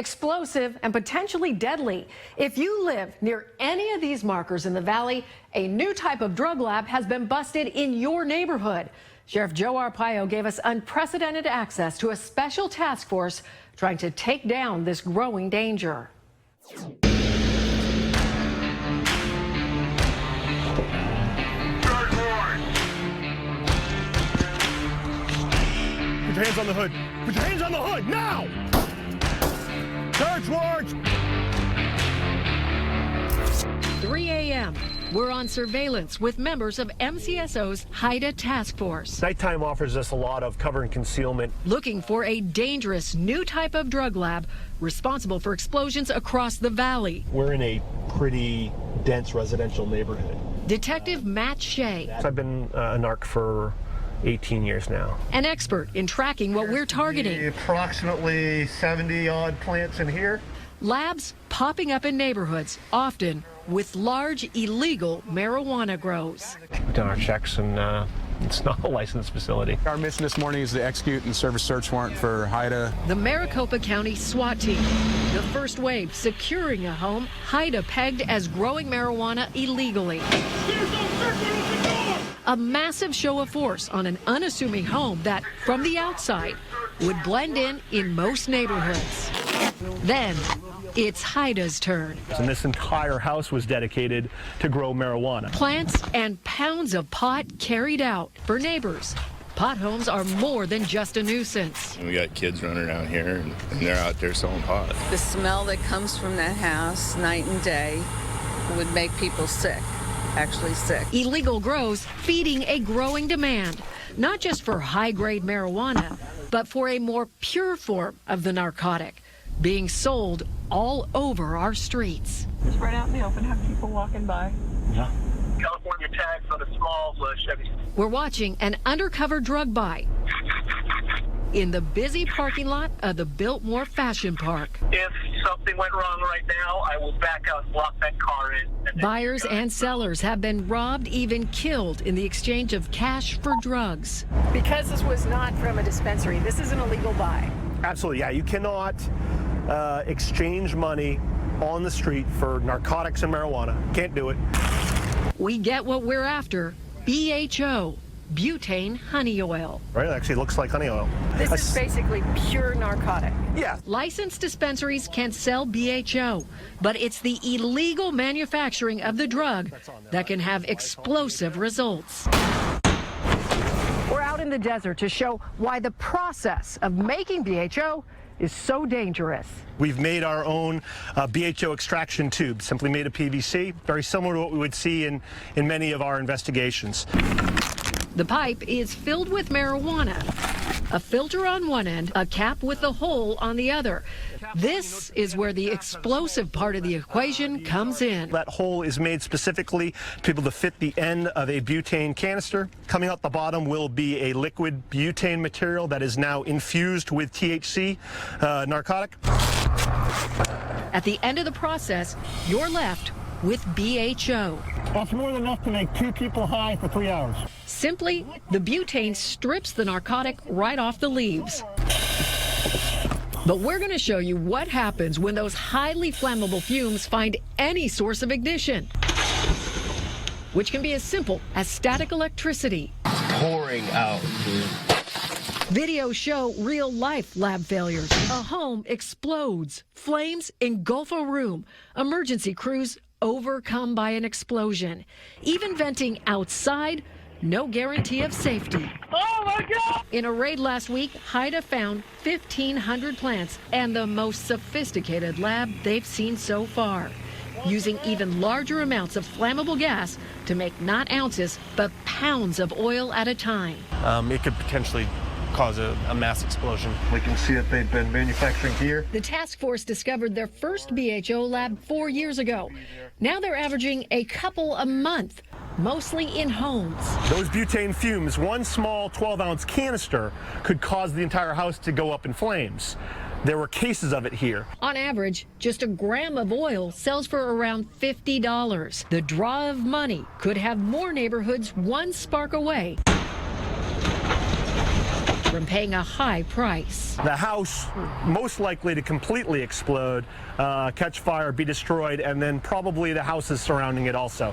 explosive, and potentially deadly. If you live near any of these markers in the valley, a new type of drug lab has been busted in your neighborhood. Sheriff Joe Arpaio gave us unprecedented access to a special task force trying to take down this growing danger. Put your hands on the hood. Put your hands on the hood now! Search warrant! 3 a.m. We're on surveillance with members of MCSO's HIDA task force. Nighttime offers us a lot of cover and concealment. Looking for a dangerous new type of drug lab responsible for explosions across the valley. We're in a pretty dense residential neighborhood. Detective Matt Shea. I've been a narc for 18 years now. An expert in tracking what we're targeting. Approximately 70-odd plants in here. Labs popping up in neighborhoods, often with large illegal marijuana grows. We've done our checks and it's not a licensed facility. Our mission this morning is to execute and serve a search warrant for HIDA. The Maricopa County SWAT team, the first wave securing a home HIDA pegged as growing marijuana illegally. A massive show of force on an unassuming home that, from the outside, would blend in most neighborhoods. Then, it's HIDA's turn. And this entire house was dedicated to grow marijuana. Plants and pounds of pot carried out. For neighbors, pot homes are more than just a nuisance. We got kids running around here, and they're out there selling pot. The smell that comes from that house night and day would make people sick, actually sick. Illegal grows feeding a growing demand, not just for high-grade marijuana, but for a more pure form of the narcotic, being sold all over our streets. Just right out in the open, have people walking by. Yeah. California tags on a small Chevy. We're watching an undercover drug buy in the busy parking lot of the Biltmore Fashion Park. If something went wrong right now, I will back out and block that car in. Buyers and sellers have been robbed, even killed, in the exchange of cash for drugs. Because this was not from a dispensary, this is an illegal buy. Absolutely, yeah. You cannot exchange money on the street for narcotics and marijuana. Can't do it. We get what we're after, BHO, butane honey oil. Right, it actually looks like honey oil. This is basically pure narcotic. Yeah. Licensed dispensaries can sell BHO, but it's the illegal manufacturing of the drug that can have explosive results. We're out in the desert to show why the process of making BHO is so dangerous. We've made our own BHO extraction tube, simply made of PVC, very similar to what we would see in many of our investigations. The pipe is filled with marijuana, a filter on one end, a cap with a hole on the other. This is where the explosive part of the equation comes in. That hole is made specifically to be able to fit the end of a butane canister. Coming out the bottom will be a liquid butane material that is now infused with THC narcotic. At the end of the process, you're left with BHO. That's more than enough to make 2 people high for 3 hours. Simply, the butane strips the narcotic right off the leaves. But we're going to show you what happens when those highly flammable fumes find any source of ignition, which can be as simple as static electricity. Pouring out, dude. Videos show real-life lab failures. A home explodes. Flames engulf a room. Emergency crews overcome by an explosion. Even venting outside, no guarantee of safety. Oh my God! In a raid last week, HIDA found 1,500 plants and the most sophisticated lab they've seen so far, using even larger amounts of flammable gas to make not ounces, but pounds of oil at a time. It could potentially cause a mass explosion. We can see that they've been manufacturing here. The task force discovered their first BHO lab 4 years ago. Now they're averaging a couple a month, mostly in homes. Those butane fumes, one small 12-ounce canister could cause the entire house to go up in flames. There were cases of it here. On average, just a gram of oil sells for around $50. The draw of money could have more neighborhoods one spark away from paying a high price. The house most likely to completely explode, catch fire, be destroyed, and then probably the houses surrounding it also.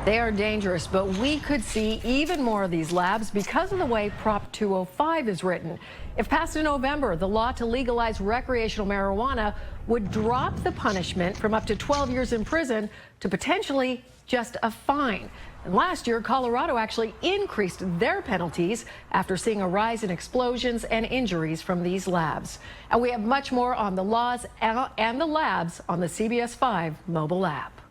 They are dangerous, but we could see even more of these labs because of the way Prop 205 is written. If passed in November, the law to legalize recreational marijuana would drop the punishment from up to 12 years in prison to potentially just a fine. And last year, Colorado actually increased their penalties after seeing a rise in explosions and injuries from these labs. And we have much more on the laws and the labs on the CBS 5 mobile app.